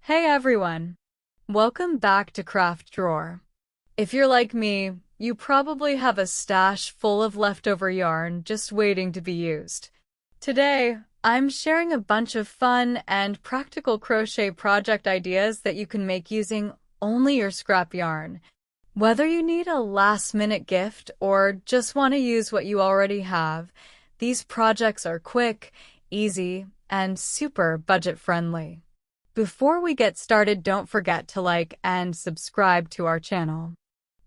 Hey everyone! Welcome back to Craft Drawer. If you're like me, you probably have a stash full of leftover yarn just waiting to be used. Today, I'm sharing a bunch of fun and practical crochet project ideas that you can make using only your scrap yarn. Whether you need a last-minute gift or just want to use what you already have, these projects are quick, easy, and super budget-friendly. Before we get started, don't forget to like and subscribe to our channel.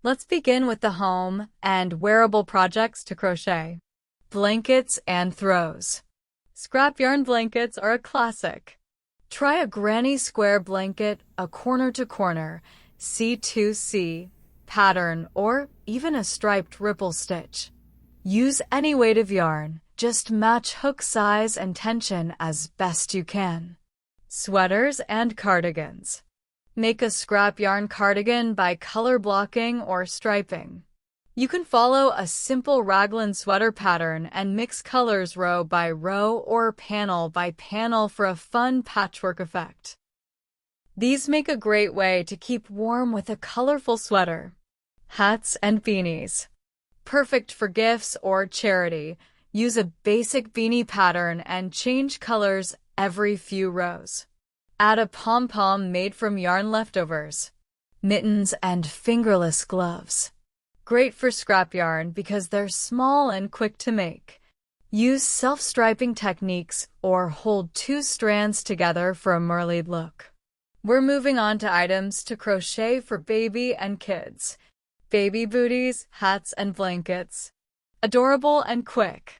Let's begin with the home and wearable projects to crochet. Blankets and throws. Scrap yarn blankets are a classic. Try a granny square blanket, a corner-to-corner, C2C pattern, or even a striped ripple stitch. Use any weight of yarn, just match hook size and tension as best you can. Sweaters and cardigans. Make a scrap yarn cardigan by color blocking or striping. You can follow a simple raglan sweater pattern and mix colors row by row or panel by panel for a fun patchwork effect. These make a great way to keep warm with a colorful sweater. Hats and beanies. Perfect for gifts or charity. Use a basic beanie pattern and change colors every few rows. Add a pom-pom made from yarn leftovers. Mittens and fingerless gloves. Great for scrap yarn because they're small and quick to make. Use self-striping techniques or hold two strands together for a mermaid look. We're moving on to items to crochet for baby and kids. Baby booties, hats, and blankets. Adorable and quick.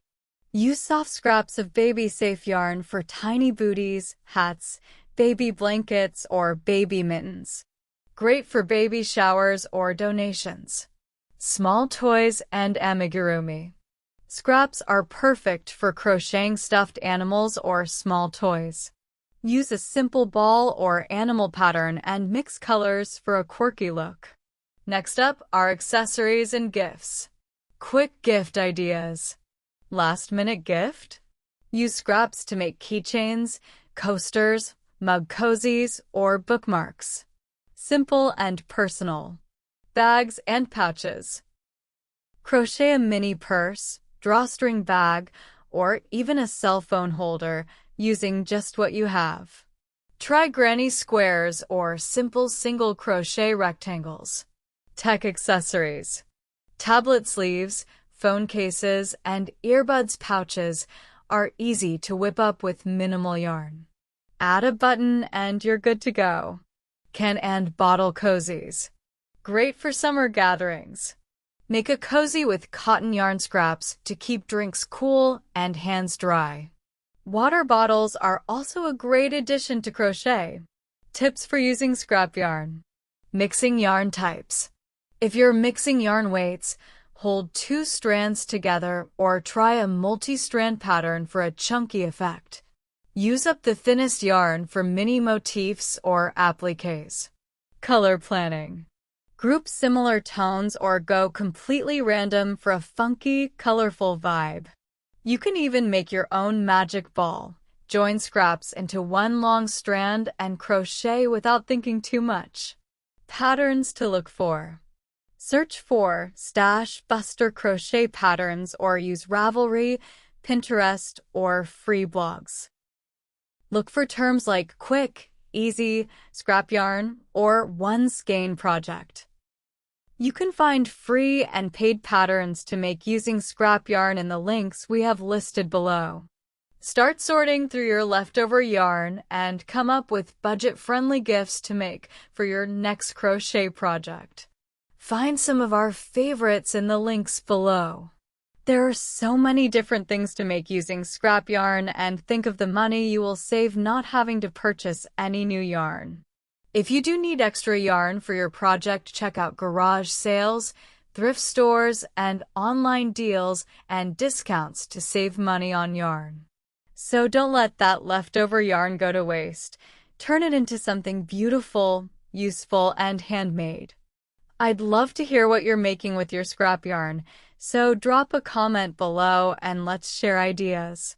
Use soft scraps of baby-safe yarn for tiny booties, hats, baby blankets, or baby mittens. Great for baby showers or donations. Small toys and amigurumi. Scraps are perfect for crocheting stuffed animals or small toys. Use a simple ball or animal pattern and mix colors for a quirky look. Next up are accessories and gifts. Quick gift ideas. Last-minute gift? Use scraps to make keychains, coasters, mug cozies, or bookmarks. Simple and personal. Bags and pouches. Crochet a mini purse, drawstring bag, or even a cell phone holder using just what you have. Try granny squares or simple single crochet rectangles. Tech accessories. Tablet sleeves, phone cases, and earbuds pouches are easy to whip up with minimal yarn. Add a button and you're good to go. Can and bottle cozies. Great for summer gatherings. Make a cozy with cotton yarn scraps to keep drinks cool and hands dry. Water bottles are also a great addition to crochet. Tips for using scrap yarn. Mixing yarn types. If you're mixing yarn weights, hold two strands together or try a multi-strand pattern for a chunky effect. Use up the thinnest yarn for mini motifs or appliques. Color planning. Group similar tones or go completely random for a funky, colorful vibe. You can even make your own magic ball. Join scraps into one long strand and crochet without thinking too much. Patterns to look for. Search for Stash Buster crochet patterns or use Ravelry, Pinterest, or free blogs. Look for terms like quick, easy, scrap yarn, or one skein project. You can find free and paid patterns to make using scrap yarn in the links we have listed below. Start sorting through your leftover yarn and come up with budget-friendly gifts to make for your next crochet project. Find some of our favorites in the links below. There are so many different things to make using scrap yarn, and think of the money you will save not having to purchase any new yarn. If you do need extra yarn for your project, check out garage sales, thrift stores, and online deals and discounts to save money on yarn. So don't let that leftover yarn go to waste. Turn it into something beautiful, useful, and handmade. I'd love to hear what you're making with your scrap yarn, so drop a comment below and let's share ideas.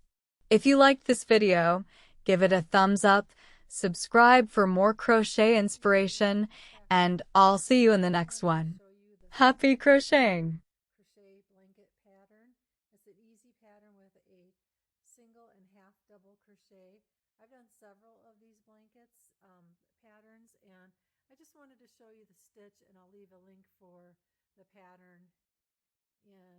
If you liked this video, give it a thumbs up, subscribe for more crochet inspiration, and I'll see you in the next one. Happy crocheting! Crochet blanket pattern. It's an easy pattern with a single and half double crochet. I've done several of these blankets patterns, and I just wanted to show you the stitch, and I'll leave a link for the pattern in